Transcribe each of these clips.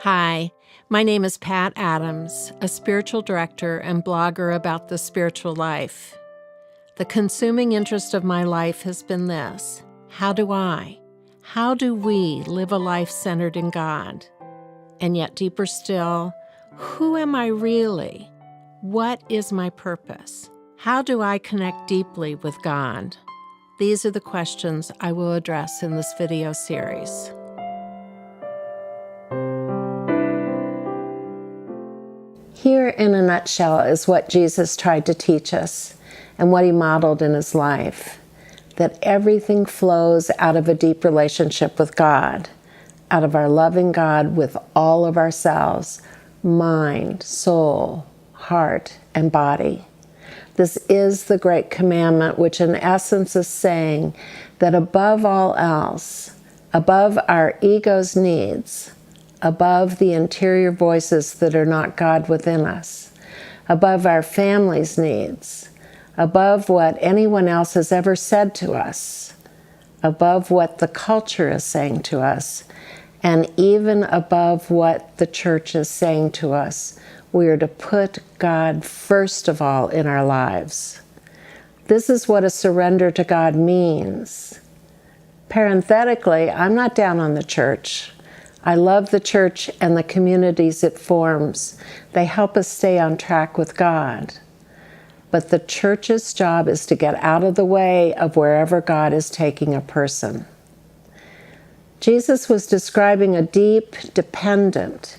Hi, my name is Pat Adams, a spiritual director and blogger about the spiritual life. The consuming interest of my life has been this: how do we live a life centered in God? And yet deeper still, who am I really? What is my purpose? How do I connect deeply with God? These are the questions I will address in this video series. Here in a nutshell is what Jesus tried to teach us and what he modeled in his life. That everything flows out of a deep relationship with God, out of our loving God with all of ourselves, mind, soul, heart, and body. This is the great commandment, which in essence is saying that above all else, above our ego's needs, above the interior voices that are not God within us, above our family's needs, above what anyone else has ever said to us, above what the culture is saying to us, and even above what the church is saying to us, we are to put God first of all in our lives. This is what a surrender to God means. Parenthetically, I'm not down on the church. I love the church and the communities it forms. They help us stay on track with God. But the church's job is to get out of the way of wherever God is taking a person. Jesus was describing a deep dependent,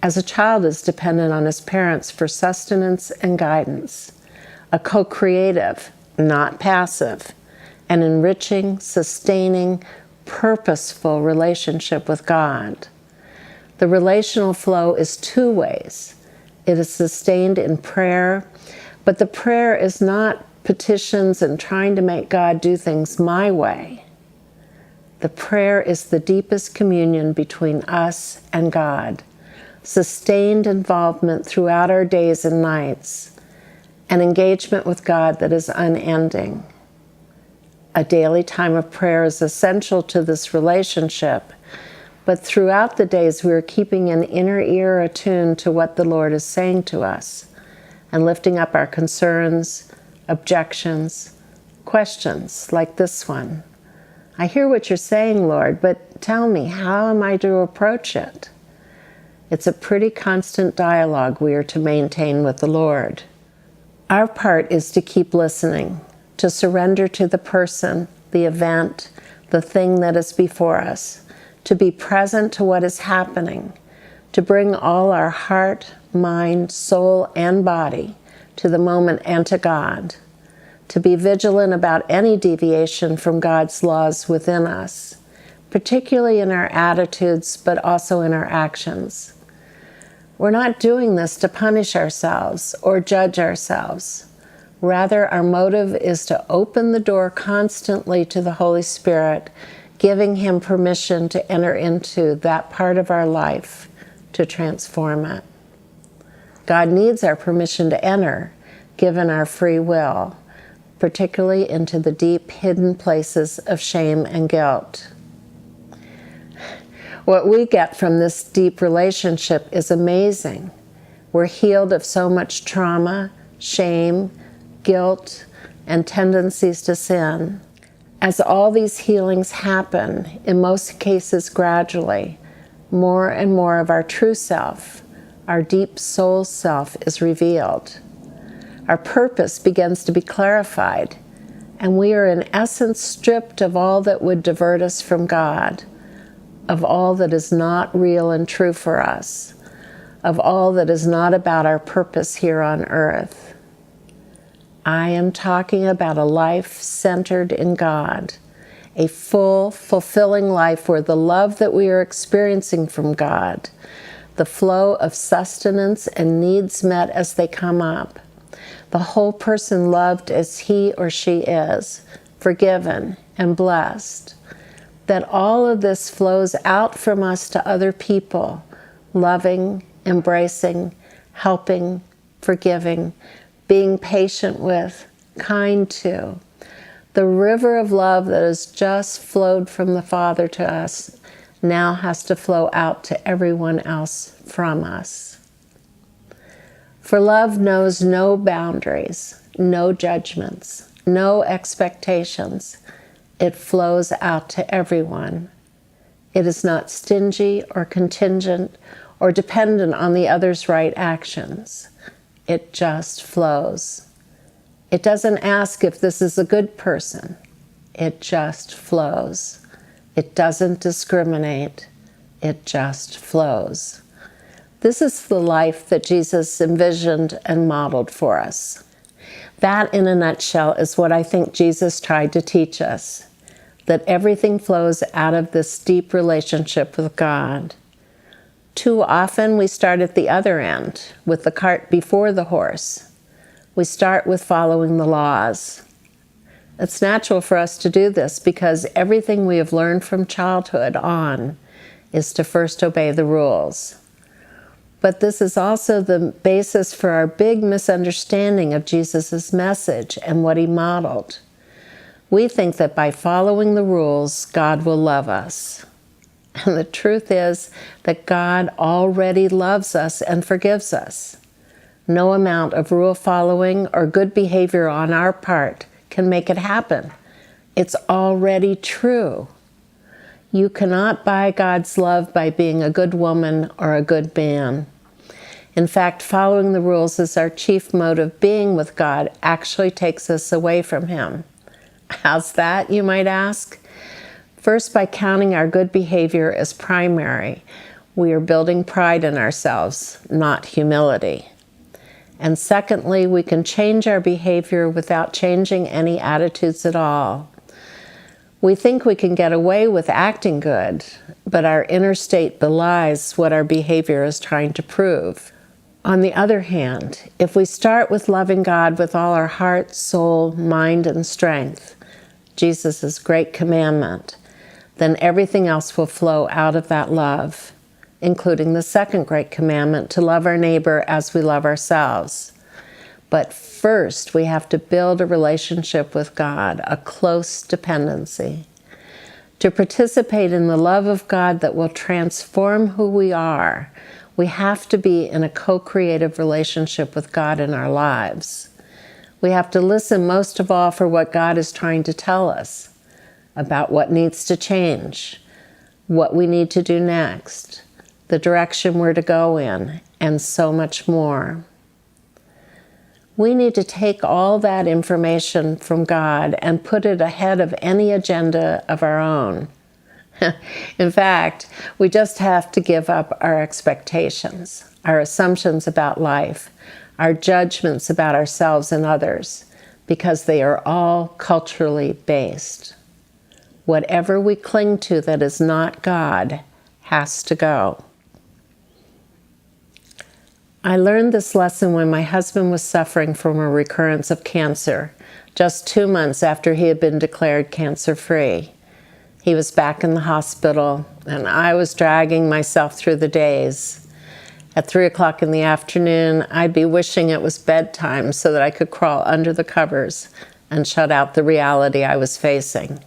as a child is dependent on his parents for sustenance and guidance, a co-creative, not passive, an enriching, sustaining, purposeful relationship with God. The relational flow is two ways. It is sustained in prayer, but the prayer is not petitions and trying to make God do things my way. The prayer is the deepest communion between us and God, sustained involvement throughout our days and nights, an engagement with God that is unending. A daily time of prayer is essential to this relationship, but throughout the days we are keeping an inner ear attuned to what the Lord is saying to us and lifting up our concerns, objections, questions like this one. I hear what you're saying, Lord, but tell me, how am I to approach it? It's a pretty constant dialogue we are to maintain with the Lord. Our part is to keep listening, to surrender to the person, the event, the thing that is before us, to be present to what is happening, to bring all our heart, mind, soul, and body to the moment and to God, to be vigilant about any deviation from God's laws within us, particularly in our attitudes, but also in our actions. We're not doing this to punish ourselves or judge ourselves. Rather, our motive is to open the door constantly to the Holy Spirit, giving him permission to enter into that part of our life to transform it. God needs our permission to enter, given our free will, particularly into the deep hidden places of shame and guilt. What we get from this deep relationship is amazing. We're healed of so much trauma, shame, guilt, and tendencies to sin. As all these healings happen, in most cases gradually, more and more of our true self, our deep soul self, is revealed. Our purpose begins to be clarified, and we are in essence stripped of all that would divert us from God, of all that is not real and true for us, of all that is not about our purpose here on earth. I am talking about a life centered in God, a full, fulfilling life where the love that we are experiencing from God, the flow of sustenance and needs met as they come up, the whole person loved as he or she is, forgiven and blessed, that all of this flows out from us to other people, loving, embracing, helping, forgiving, being patient with, kind to. The river of love that has just flowed from the Father to us now has to flow out to everyone else from us. For love knows no boundaries, no judgments, no expectations. It flows out to everyone. It is not stingy or contingent or dependent on the other's right actions. It just flows. It doesn't ask if this is a good person. It just flows. It doesn't discriminate. It just flows. This is the life that Jesus envisioned and modeled for us. That, in a nutshell, is what I think Jesus tried to teach us, that everything flows out of this deep relationship with God. Too often we start at the other end, with the cart before the horse. We start with following the laws. It's natural for us to do this because everything we have learned from childhood on is to first obey the rules. But this is also the basis for our big misunderstanding of Jesus' message and what he modeled. We think that by following the rules, God will love us. And the truth is that God already loves us and forgives us. No amount of rule following or good behavior on our part can make it happen. It's already true. You cannot buy God's love by being a good woman or a good man. In fact, following the rules as our chief mode of being with God actually takes us away from him. How's that, you might ask? First, by counting our good behavior as primary, we are building pride in ourselves, not humility. And secondly, we can change our behavior without changing any attitudes at all. We think we can get away with acting good, but our inner state belies what our behavior is trying to prove. On the other hand, if we start with loving God with all our heart, soul, mind, and strength, Jesus' great commandment, then everything else will flow out of that love, including the second great commandment, to love our neighbor as we love ourselves. But first, we have to build a relationship with God, a close dependency. To participate in the love of God that will transform who we are, we have to be in a co-creative relationship with God in our lives. We have to listen most of all for what God is trying to tell us about what needs to change, what we need to do next, the direction we're to go in, and so much more. We need to take all that information from God and put it ahead of any agenda of our own. In fact, we just have to give up our expectations, our assumptions about life, our judgments about ourselves and others, because they are all culturally based. Whatever we cling to that is not God has to go. I learned this lesson when my husband was suffering from a recurrence of cancer, just 2 months after he had been declared cancer-free. He was back in the hospital, and I was dragging myself through the days. At 3 o'clock in the afternoon, I'd be wishing it was bedtime so that I could crawl under the covers and shut out the reality I was facing.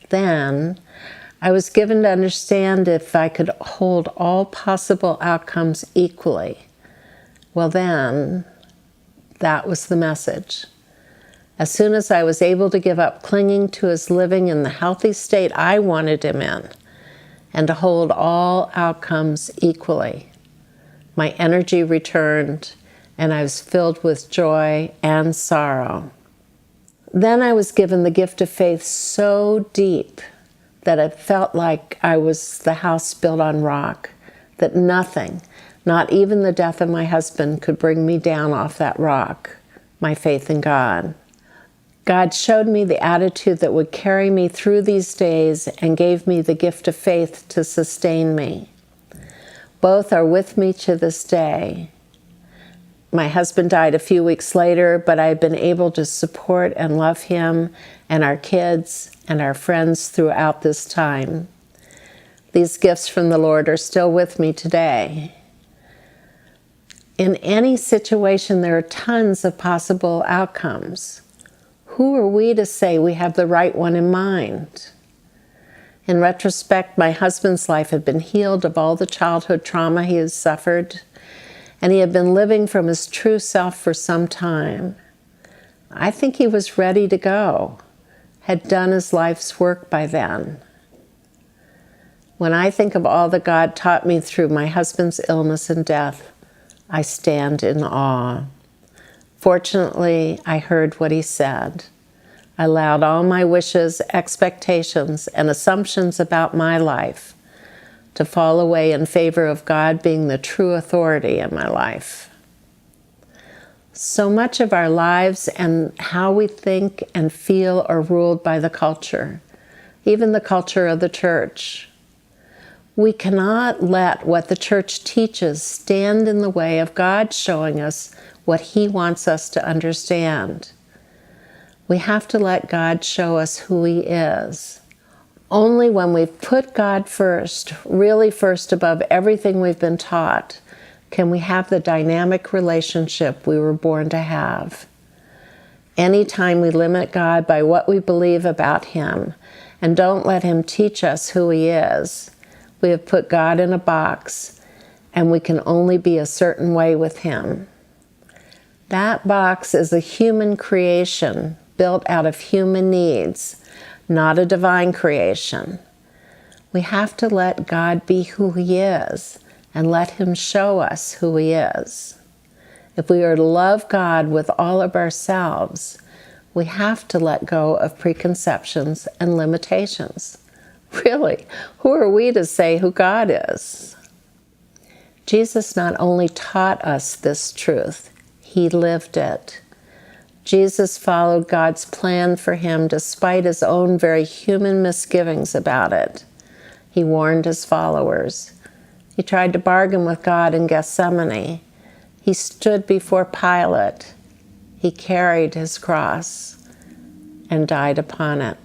Then, I was given to understand if I could hold all possible outcomes equally. Well then, that was the message. As soon as I was able to give up clinging to his living in the healthy state I wanted him in, and to hold all outcomes equally, my energy returned, and I was filled with joy and sorrow. Then I was given the gift of faith so deep that it felt like I was the house built on rock, that nothing, not even the death of my husband, could bring me down off that rock, my faith in God. God showed me the attitude that would carry me through these days and gave me the gift of faith to sustain me. Both are with me to this day. My husband died a few weeks later, but I've been able to support and love him and our kids and our friends throughout this time. These gifts from the Lord are still with me today. In any situation, there are tons of possible outcomes. Who are we to say we have the right one in mind? In retrospect, my husband's life had been healed of all the childhood trauma he had suffered, and he had been living from his true self for some time. I think he was ready to go, had done his life's work by then. When I think of all that God taught me through my husband's illness and death, I stand in awe. Fortunately, I heard what he said. I allowed all my wishes, expectations, and assumptions about my life to fall away in favor of God being the true authority in my life. So much of our lives and how we think and feel are ruled by the culture, even the culture of the church. We cannot let what the church teaches stand in the way of God showing us what He wants us to understand. We have to let God show us who He is. Only when we've put God first, really first above everything we've been taught, can we have the dynamic relationship we were born to have. Anytime we limit God by what we believe about Him and don't let Him teach us who He is, we have put God in a box and we can only be a certain way with Him. That box is a human creation built out of human needs, not a divine creation. We have to let God be who He is and let Him show us who He is. If we are to love God with all of ourselves, we have to let go of preconceptions and limitations. Really, who are we to say who God is? Jesus not only taught us this truth, He lived it. Jesus followed God's plan for him despite his own very human misgivings about it. He warned his followers. He tried to bargain with God in Gethsemane. He stood before Pilate. He carried his cross and died upon it.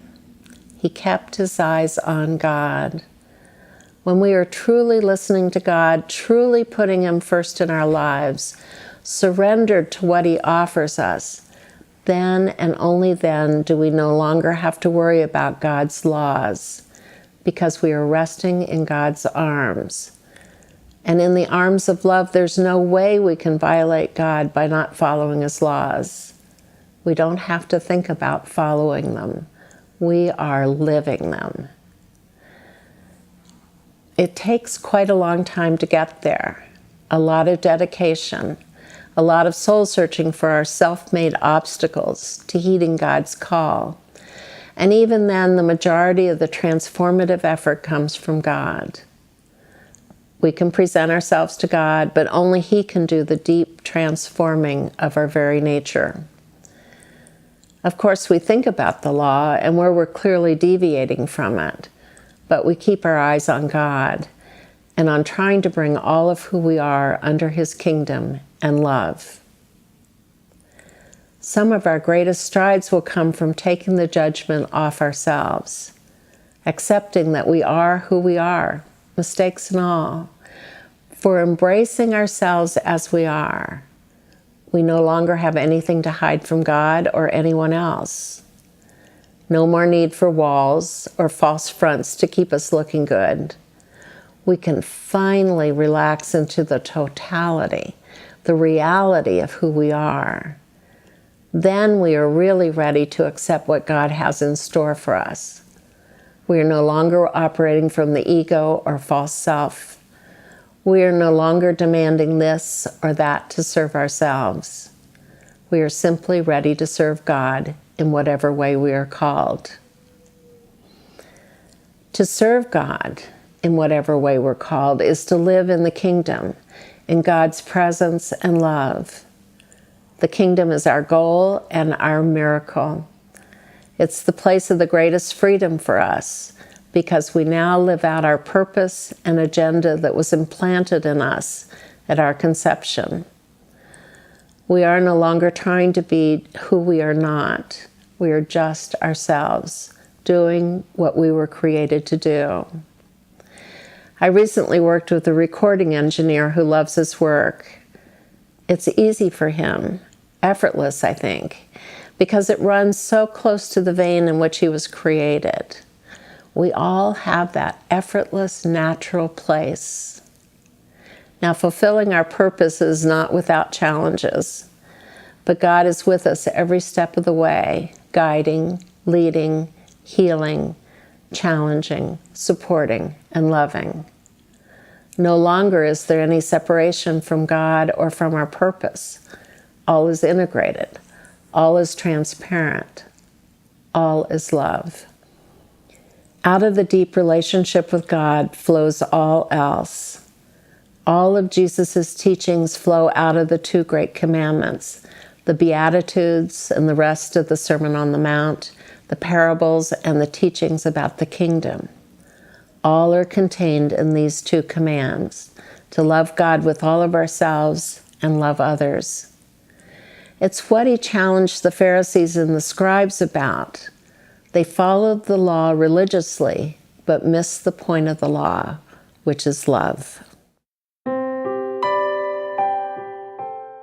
He kept his eyes on God. When we are truly listening to God, truly putting Him first in our lives, surrendered to what He offers us, then and only then do we no longer have to worry about God's laws, because we are resting in God's arms. And in the arms of love, there's no way we can violate God by not following His laws. We don't have to think about following them. We are living them. It takes quite a long time to get there, a lot of dedication, a lot of soul searching for our self-made obstacles to heeding God's call. And even then, the majority of the transformative effort comes from God. We can present ourselves to God, but only He can do the deep transforming of our very nature. Of course, we think about the law and where we're clearly deviating from it, but we keep our eyes on God and on trying to bring all of who we are under His kingdom and love. Some of our greatest strides will come from taking the judgment off ourselves, accepting that we are who we are, mistakes and all, for embracing ourselves as we are. We no longer have anything to hide from God or anyone else. No more need for walls or false fronts to keep us looking good. We can finally relax into the totality, the reality of who we are. Then we are really ready to accept what God has in store for us. We are no longer operating from the ego or false self. We are no longer demanding this or that to serve ourselves. We are simply ready to serve God in whatever way we are called. To serve God in whatever way we're called is to live in the kingdom, in God's presence and love. The kingdom is our goal and our miracle. It's the place of the greatest freedom for us, because we now live out our purpose and agenda that was implanted in us at our conception. We are no longer trying to be who we are not. We are just ourselves, doing what we were created to do. I recently worked with a recording engineer who loves his work. It's easy for him, effortless, I think, because it runs so close to the vein in which he was created. We all have that effortless, natural place. Now, fulfilling our purpose is not without challenges, but God is with us every step of the way, guiding, leading, healing, challenging, supporting, and loving. No longer is there any separation from God or from our purpose. All is integrated. All is transparent. All is love. Out of the deep relationship with God flows all else. All of Jesus' teachings flow out of the two great commandments, the Beatitudes and the rest of the Sermon on the Mount, the parables and the teachings about the kingdom. All are contained in these two commands, to love God with all of ourselves and love others. It's what he challenged the Pharisees and the scribes about. They followed the law religiously, but missed the point of the law, which is love.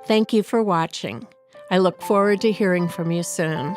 Thank you for watching. I look forward to hearing from you soon.